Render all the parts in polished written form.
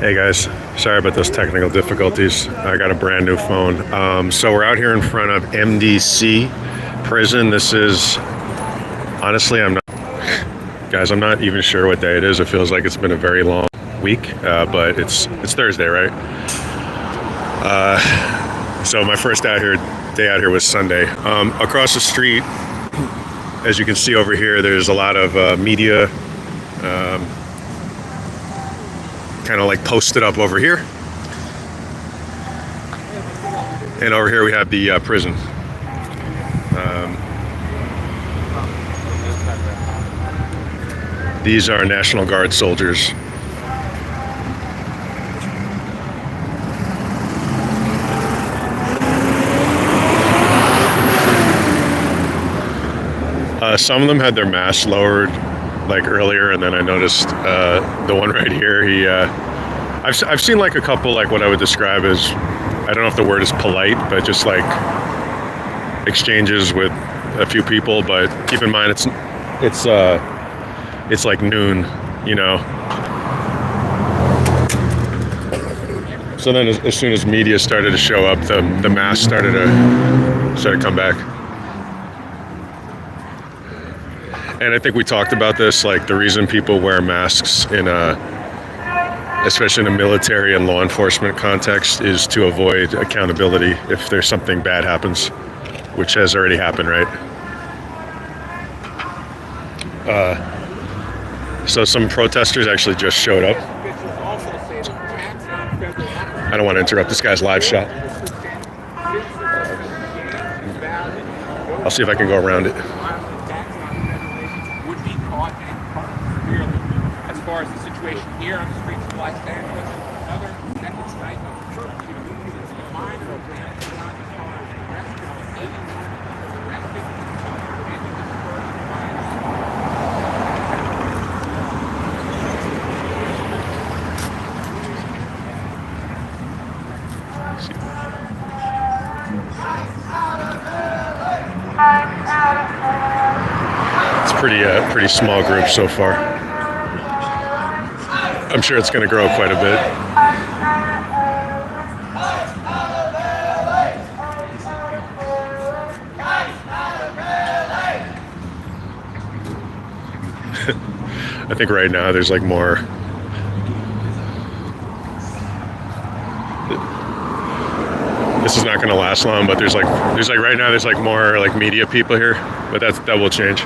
Hey guys, sorry about those technical difficulties. I got a brand new phone. So we're out here in front of MDC Prison. This is, honestly, guys, I'm not even sure what day it is. It feels like it's been a very long week, but it's Thursday, right? So my first day out here was Sunday. Across the street, as you can see over here, there's a lot of media kind of like posted up over here. And over here we have the prison. These are National Guard soldiers. Some of them had their masks lowered like earlier, and then I noticed the one right here, I've seen like a couple, like what I would describe as, I don't know if the word is polite, but just like exchanges with a few people. But keep in mind, it's like noon, you know. So then as soon as media started to show up, the masks started to come back. And I think we talked about this, like the reason people wear masks especially in a military and law enforcement context, is to avoid accountability if there's something bad happens, which has already happened, right? So some protesters actually just showed up. I don't want to interrupt this guy's live shot. I'll see if I can go around it. As far as the situation here on the streets of Los Angeles, another second night of minor It's pretty small group so far. I'm sure it's going to grow quite a bit. I think right now there's like more. This is not going to last long, but there's like right now there's like more like media people here, but that will change.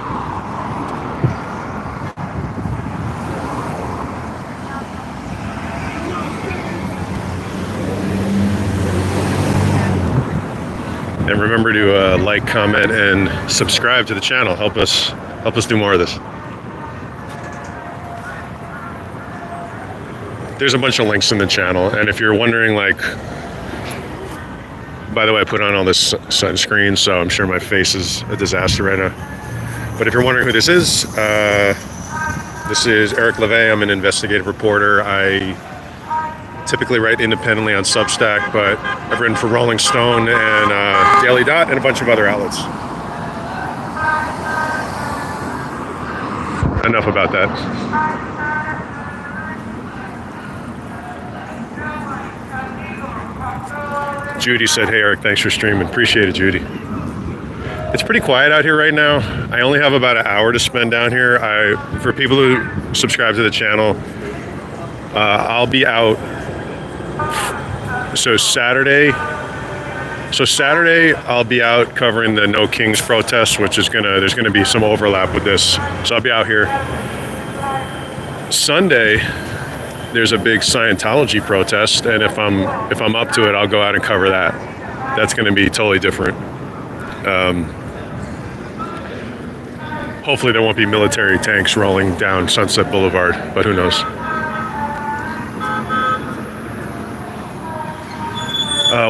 And remember to like, comment, and subscribe to the channel. Help us do more of this. There's a bunch of links in the channel, and if you're wondering, like, by the way, I put on all this sunscreen, so I'm sure my face is a disaster right now. But if you're wondering who this is Eric LeVay. I'm an investigative reporter. I typically write independently on Substack, but I've written for Rolling Stone and Daily Dot and a bunch of other outlets. Enough about that. Judy said, "Hey Eric, thanks for streaming." Appreciate it, Judy. It's pretty quiet out here right now. I only have about an hour to spend down here. For people who subscribe to the channel, I'll be out. So Saturday, I'll be out covering the No Kings protest, which is there's gonna be some overlap with this. So I'll be out here. Sunday, there's a big Scientology protest, and if I'm up to it, I'll go out and cover that. That's gonna be totally different. Hopefully there won't be military tanks rolling down Sunset Boulevard, but who knows?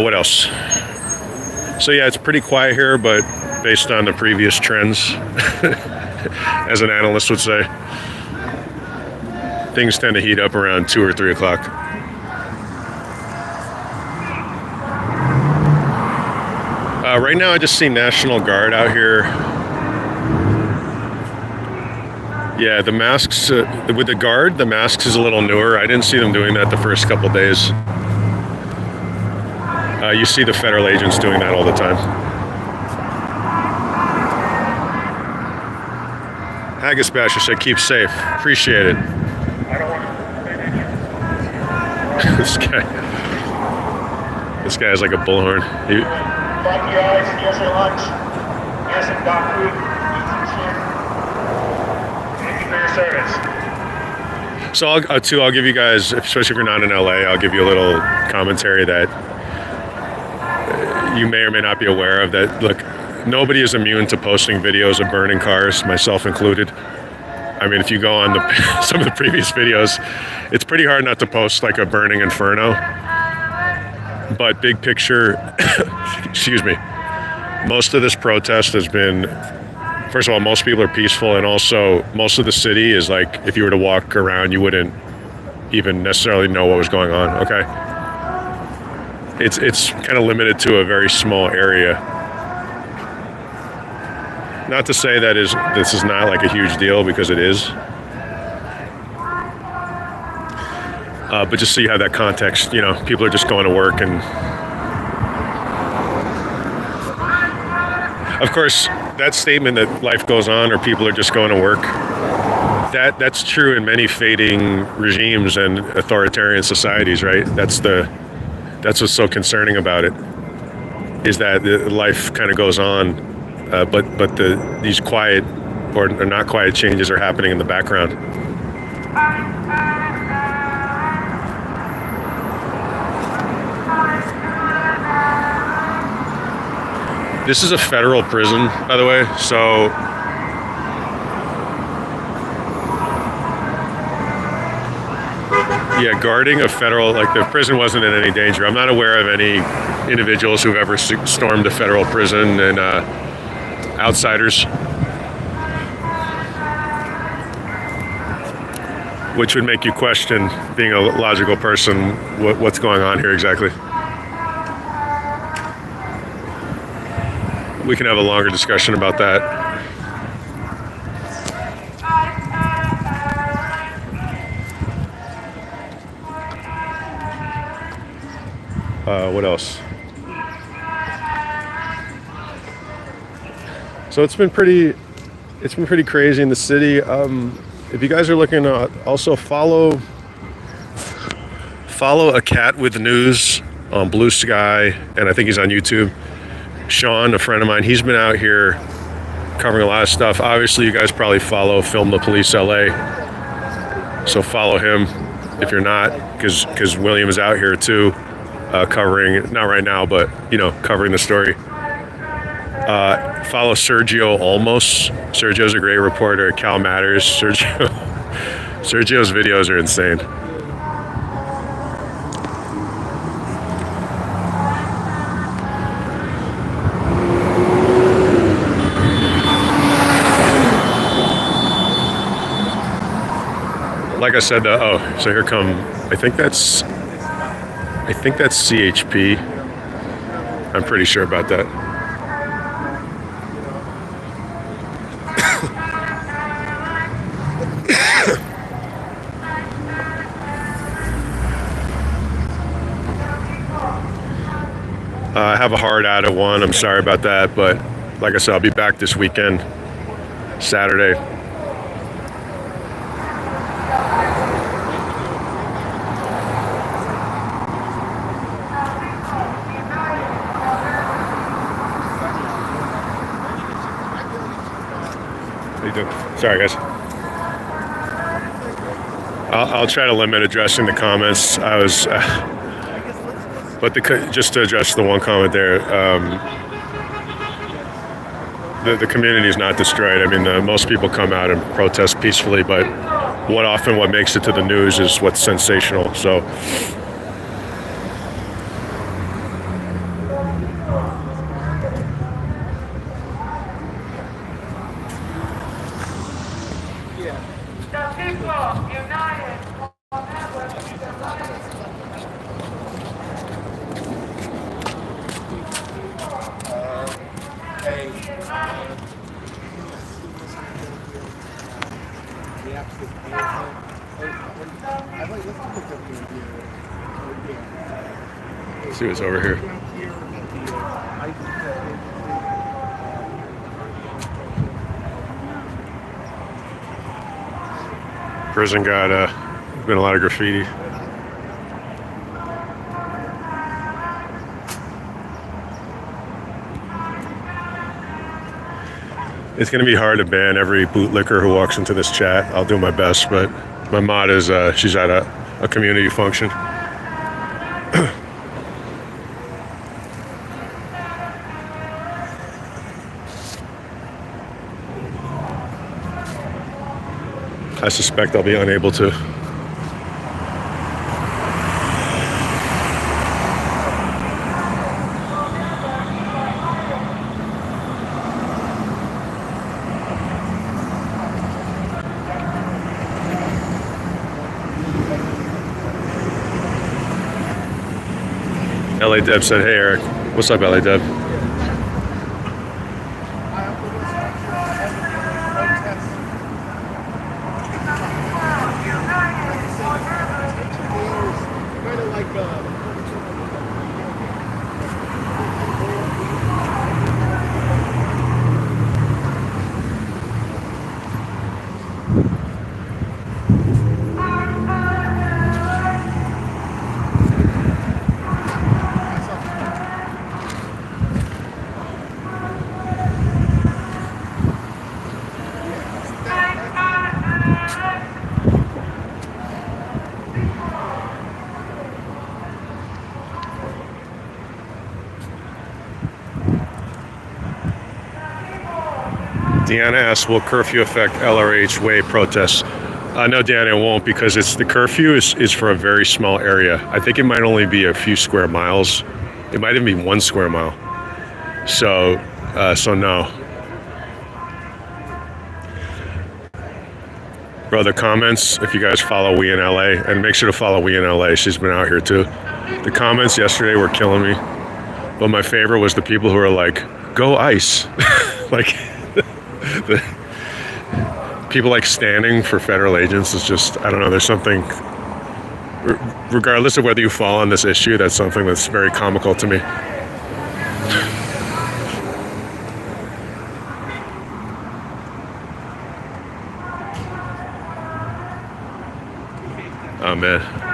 What else? So yeah, it's pretty quiet here, but based on the previous trends, as an analyst would say, things tend to heat up around 2 or 3 o'clock. Right now I just see National Guard out here. Yeah, the masks with the guard, the masks is a little newer. I didn't see them doing that the first couple days. You see the federal agents doing that all the time. Haggis Basher said, keep safe. Appreciate it. This guy has like a bullhorn. Thank you guys. Here's your lunch. Here's some dog food. Eat some shit. Thank you for your service. So I'll give you guys, especially if you're not in LA, I'll give you a little commentary that you may or may not be aware of. That look, nobody is immune to posting videos of burning cars, myself included. I mean, if you go on some of the previous videos, it's pretty hard not to post like a burning inferno. But big picture, excuse me, most of this protest has been, first of all, most people are peaceful, and also most of the city is like, if you were to walk around, you wouldn't even necessarily know what was going on, okay? It's kind of limited to a very small area. Not to say that this is not like a huge deal, because it is. But just so you have that context, you know, people are just going to work, and of course, that statement that life goes on or people are just going to work, that's true in many fading regimes and authoritarian societies, right? That's what's so concerning about it, is that life kind of goes on, but these quiet or not quiet changes are happening in the background. This is a federal prison, by the way, so yeah, guarding a federal, like the prison wasn't in any danger. I'm not aware of any individuals who've ever stormed a federal prison, and outsiders, which would make you question, being a logical person, what's going on here exactly. We can have a longer discussion about that. What else? So it's been pretty crazy in the city. If you guys are looking to also follow A Cat with News on Blue Sky, and I think he's on YouTube. Sean, a friend of mine, he's been out here covering a lot of stuff. Obviously, you guys probably follow Film the Police LA, so follow him if you're not, because William is out here too, covering, not right now, but you know, covering the story. Follow Sergio Olmos. Sergio's a great reporter at Cal Matters. Sergio's videos are insane. Like I said, so here come, I think that's CHP. I'm pretty sure about that. I have a hard out at 1. I'm sorry about that, but like I said, I'll be back this weekend, Saturday. How you doing? Sorry, guys. I'll try to limit addressing the comments. I was, but just to address the one comment there, the community is not destroyed. I mean, most people come out and protest peacefully, but what makes it to the news is what's sensational. So. Let's see what's over here. Prison got been a lot of graffiti. It's going to be hard to ban every bootlicker who walks into this chat. I'll do my best, but my mod is she's at a community function. I suspect I'll be unable to. LA Deb said, "Hey Eric, what's up, LA Deb?" Deanna asks, will curfew affect LRH way protests? No, Deanna, it won't, because the curfew is for a very small area. I think it might only be a few square miles. It might even be 1 square mile. So no. Bro, the comments, if you guys follow We in LA, and make sure to follow We in LA, she's been out here too. The comments yesterday were killing me. But my favorite was the people who are like, go ICE. Like, the people like standing for federal agents is just, I don't know, there's something, regardless of whether you fall on this issue, that's something that's very comical to me. Oh man.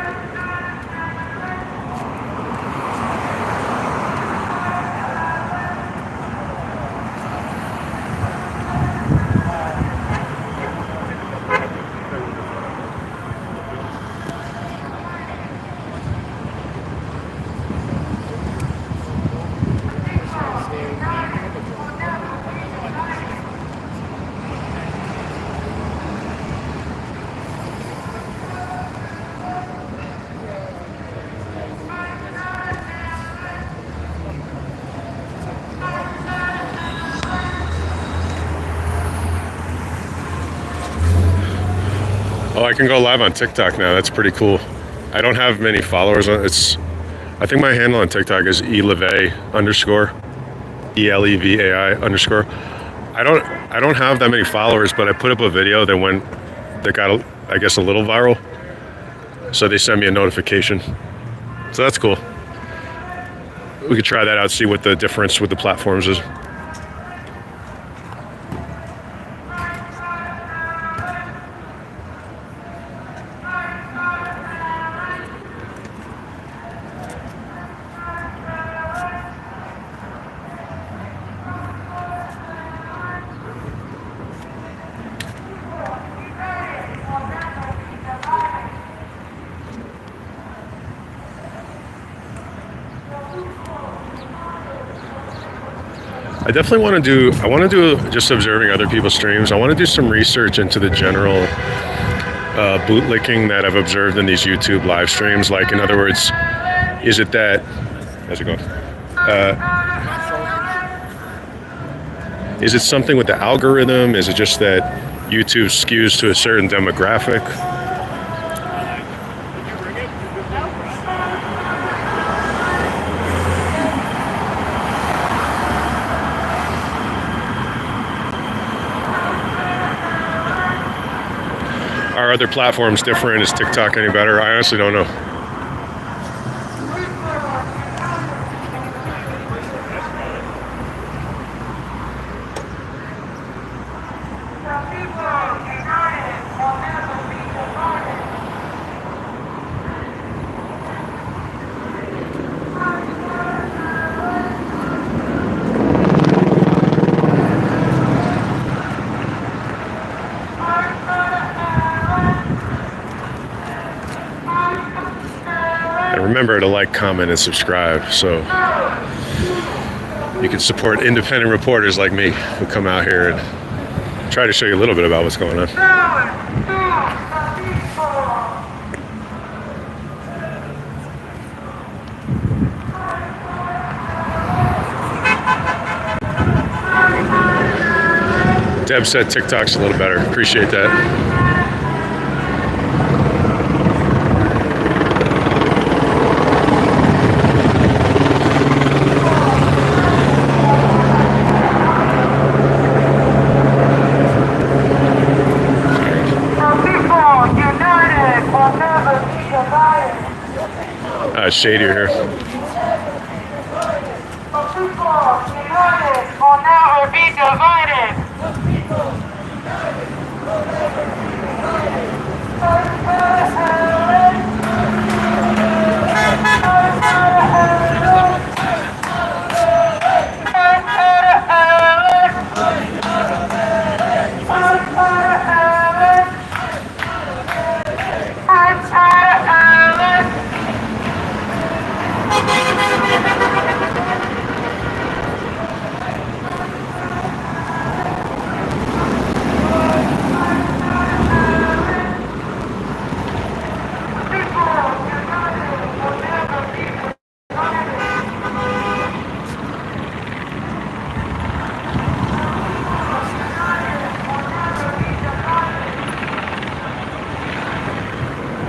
Oh, I can go live on TikTok now. That's pretty cool. I don't have many followers on I think my handle on TikTok is elevay_, ELEVAI_. I don't have that many followers, but I put up a video that got I guess a little viral. So they sent me a notification. So that's cool. We could try that out, see what the difference with the platforms is. I definitely want to do just observing other people's streams. I want to do some research into the general bootlicking that I've observed in these YouTube live streams. Like, in other words, is it that, how's it going? Is it something with the algorithm? Is it just that YouTube skews to a certain demographic? Are other platforms different? Is TikTok any better? I honestly don't know. And remember to like, comment, and subscribe so you can support independent reporters like me who come out here and try to show you a little bit about what's going on. Deb said TikTok's a little better. Appreciate that. Shadier here. United will never be divided.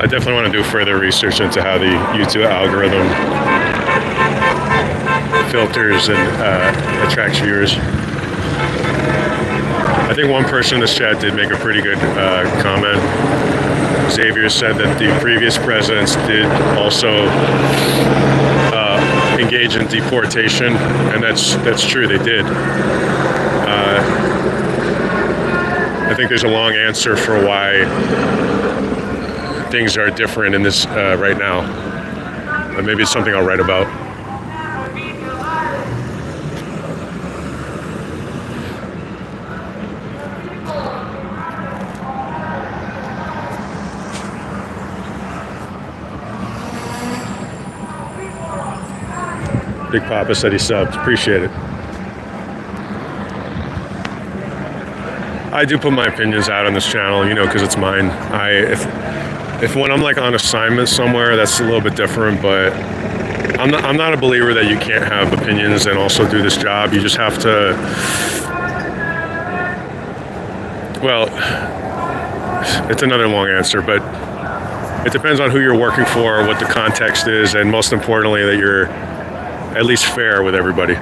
I definitely want to do further research into how the YouTube algorithm filters and attracts viewers. I think one person in this chat did make a pretty good comment. Xavier said that the previous presidents did also engage in deportation, and that's true, they did. I think there's a long answer for why things are different in this right now. Maybe it's something I'll write about. Big Papa said he subbed. Appreciate it. I do put my opinions out on this channel, you know, because it's mine. If when I'm like on assignment somewhere, that's a little bit different, but I'm not a believer that you can't have opinions and also do this job. You just have to, well, it's another long answer, but it depends on who you're working for, what the context is, and most importantly, that you're at least fair with everybody.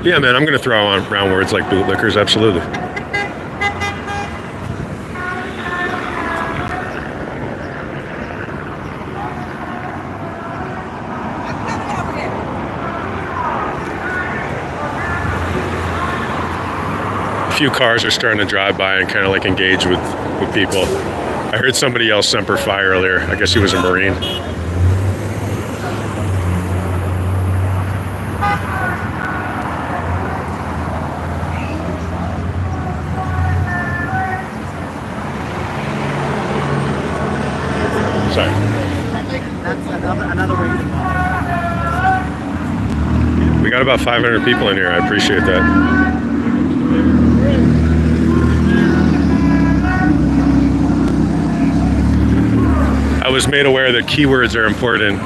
Yeah, man, I'm going to throw around words like bootlickers, absolutely. A few cars are starting to drive by and kind of like engage with people. I heard somebody yell Semper Fi earlier. I guess he was a Marine. Sorry. That's another way. We got about 500 people in here. I appreciate that. I was made aware that keywords are important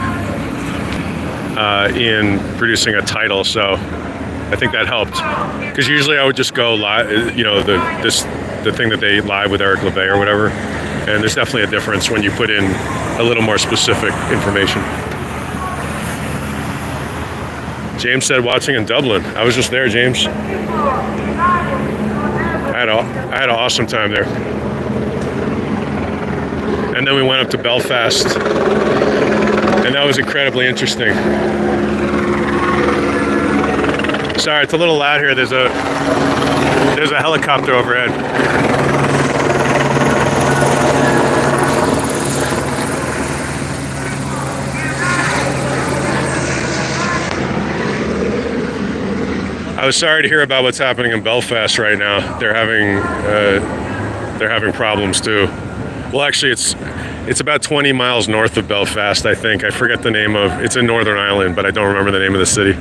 in producing a title, so I think that helped. Because usually I would just go live, you know, the thing that they live with Eric LeVay or whatever. And there's definitely a difference when you put in a little more specific information. James said watching in Dublin. I was just there, James. I had an awesome time there. And then we went up to Belfast, and that was incredibly interesting. Sorry, it's a little loud here. There's a helicopter overhead. I was sorry to hear about what's happening in Belfast right now. They're having problems too. Well, actually, it's It's about 20 miles north of Belfast, I think. I forget the name of. It's in Northern Ireland, but I don't remember the name of the city.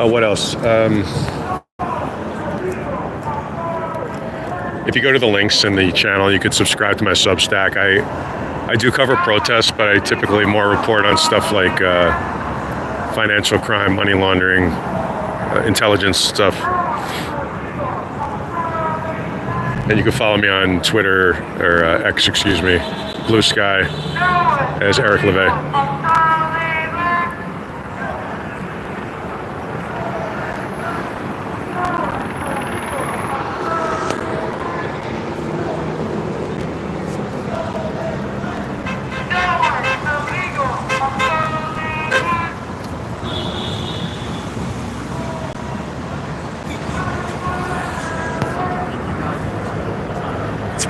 What else? If you go to the links in the channel, you could subscribe to my Substack. I do cover protests, but I typically more report on stuff like financial crime, money laundering, intelligence stuff. And you can follow me on Twitter, or X, excuse me, Blue Sky, as Eric LeVay.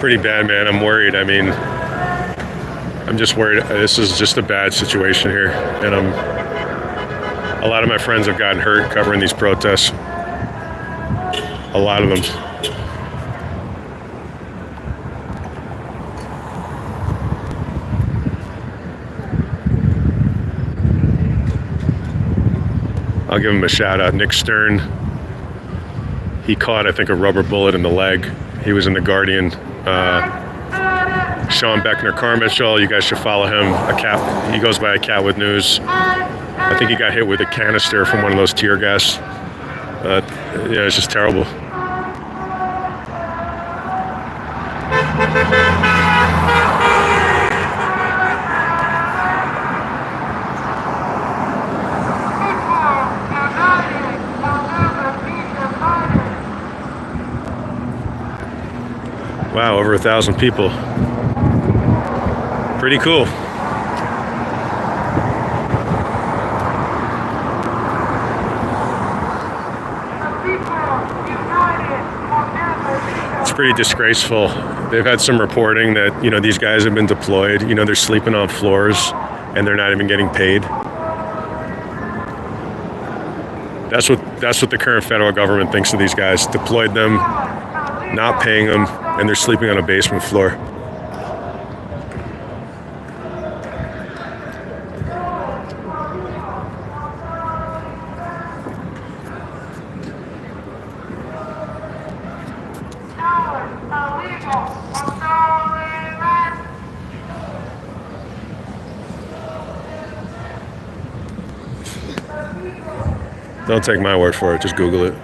Pretty bad, man. I'm worried. I mean, I'm just worried. This is just a bad situation here, and a lot of my friends have gotten hurt covering these protests. A lot of them. I'll give him a shout out. Nick Stern. He caught, I think, a rubber bullet in the leg. He was in The Guardian. Sean Beckner Carmichael, you guys should follow him. He goes by A Cat with News. I think he got hit with a canister from one of those tear gas. Yeah, it's just terrible. Wow, over 1,000 people. Pretty cool. It's pretty disgraceful. They've had some reporting that, you know, these guys have been deployed. You know, they're sleeping on floors and they're not even getting paid. That's what the current federal government thinks of these guys. Deployed them, not paying them, and they're sleeping on a basement floor. Don't take my word for it, just Google it.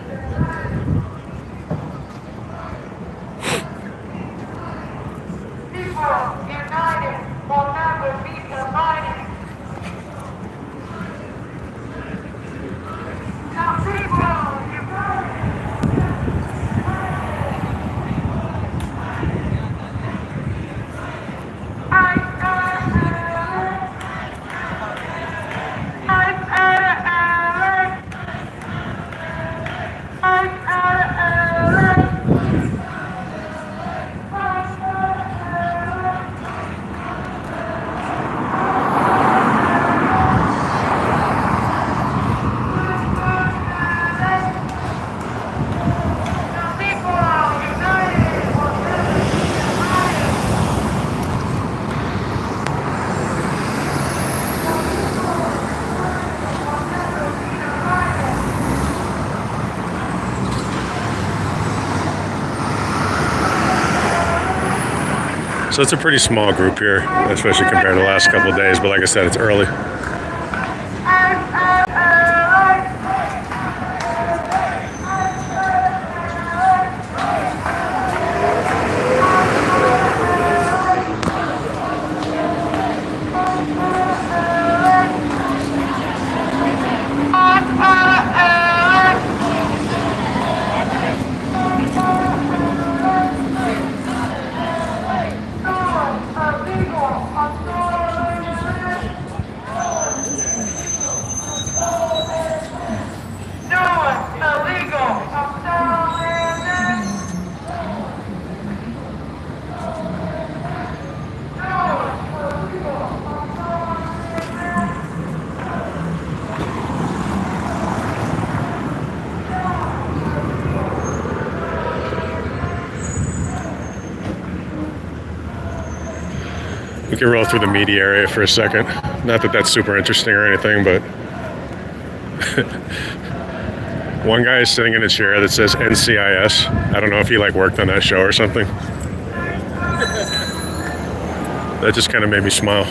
So it's a pretty small group here, especially compared to the last couple of days. But like I said, it's early. We can roll through the media area for a second. Not that that's super interesting or anything, but one guy is sitting in a chair that says NCIS. I don't know if he like worked on that show or something. That just kind of made me smile.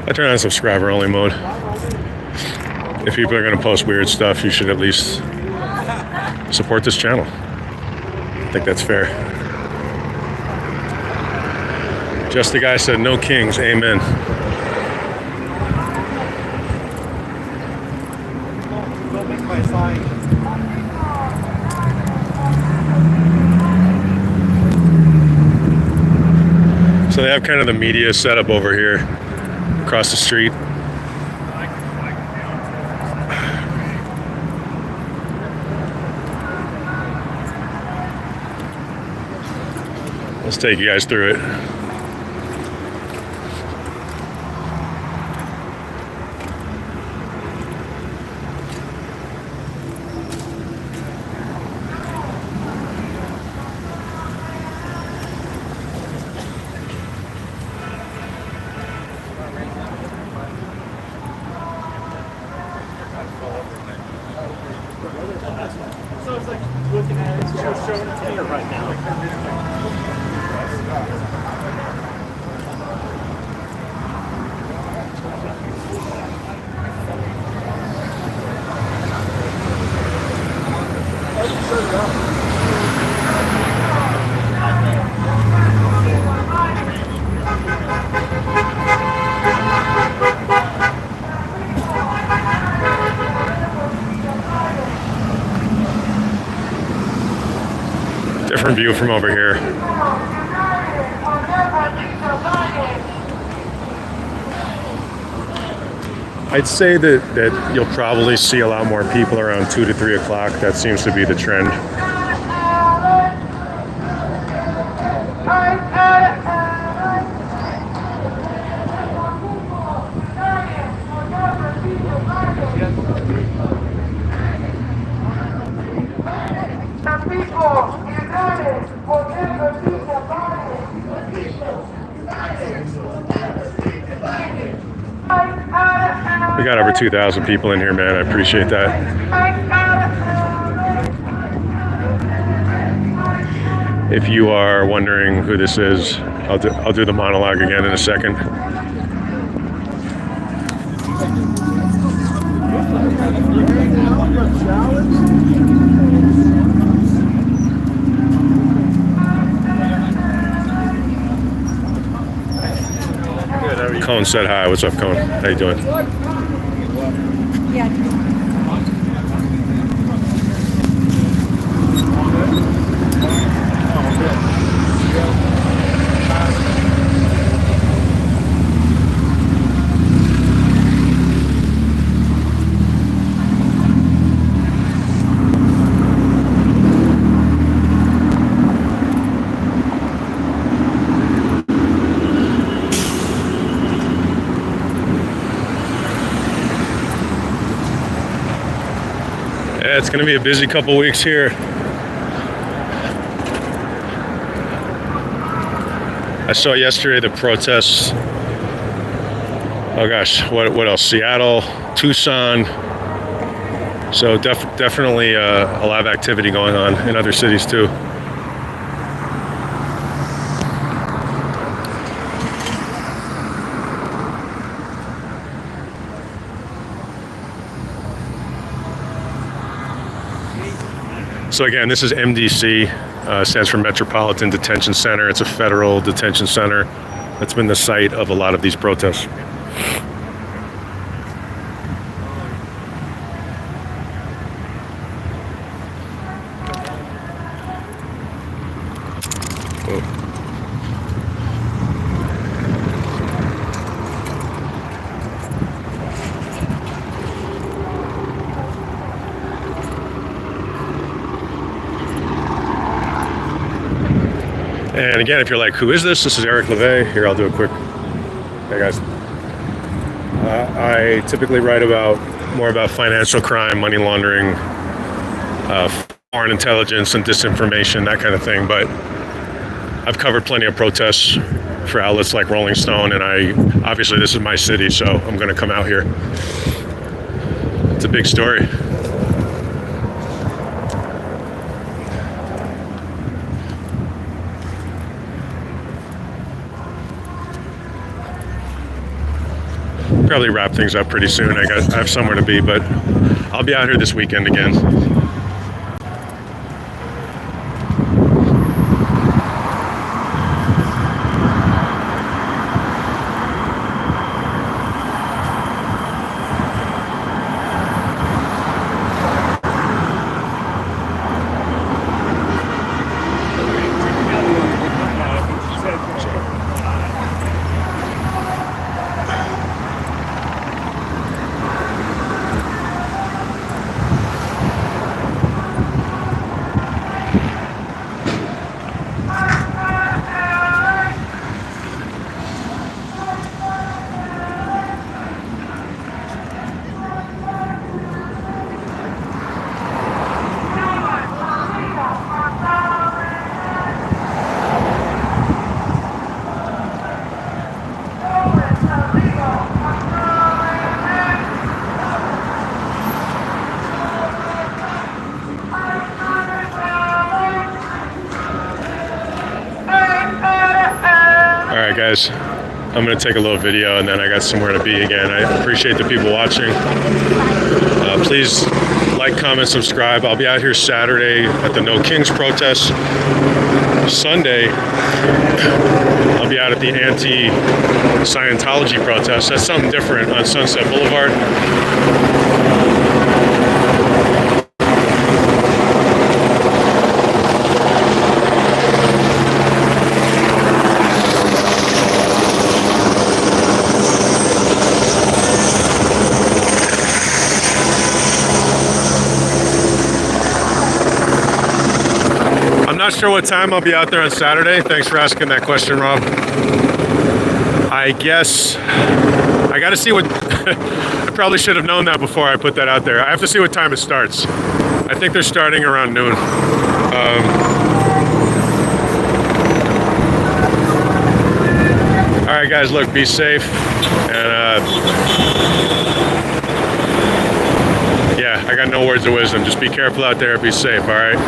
I turn on subscriber only mode. If people are going to post weird stuff, you should at least support this channel. I think that's fair. Just the guy said, no kings, amen. Don't make my sign. So they have kind of the media set up over here, across the street. Let's take you guys through it. So it's like looking at it, it's showing it here right now. Different view from over here. I'd say that you'll probably see a lot more people around 2 to 3 o'clock. That seems to be the trend. We got over 2,000 people in here, man. I appreciate that. If you are wondering who this is, I'll do the monologue again in a second. Cone said hi. What's up, Cone? How you doing? Yeah, it's going to be a busy couple weeks here. I saw yesterday the protests. Oh gosh, what else? Seattle, Tucson, So definitely a lot of activity going on in other cities too. So again, this is MDC, stands for Metropolitan Detention Center. It's a federal detention center that's been the site of a lot of these protests. And again, if you're like, who is this? This is Eric LeVay. Here, I'll do a quick. Hey guys. I typically write more about financial crime, money laundering, foreign intelligence and disinformation, that kind of thing. But I've covered plenty of protests for outlets like Rolling Stone, and obviously this is my city, so I'm going to come out here. It's a big story. Probably wrap things up pretty soon. I have somewhere to be, but I'll be out here this weekend again. Alright guys, I'm going to take a little video and then I got somewhere to be again. I appreciate the people watching. Please like, comment, subscribe. I'll be out here Saturday at the No Kings protest. Sunday, I'll be out at the anti-Scientology protest. That's something different on Sunset Boulevard. Not sure what time I'll be out there on Saturday. Thanks for asking that question, Rob. I guess I got to see what I probably should have known that before I put that out there. I have to see what time it starts. I think they're starting around noon. All right, guys, look, be safe. And yeah, I got no words of wisdom. Just be careful out there. Be safe, all right?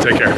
Take care.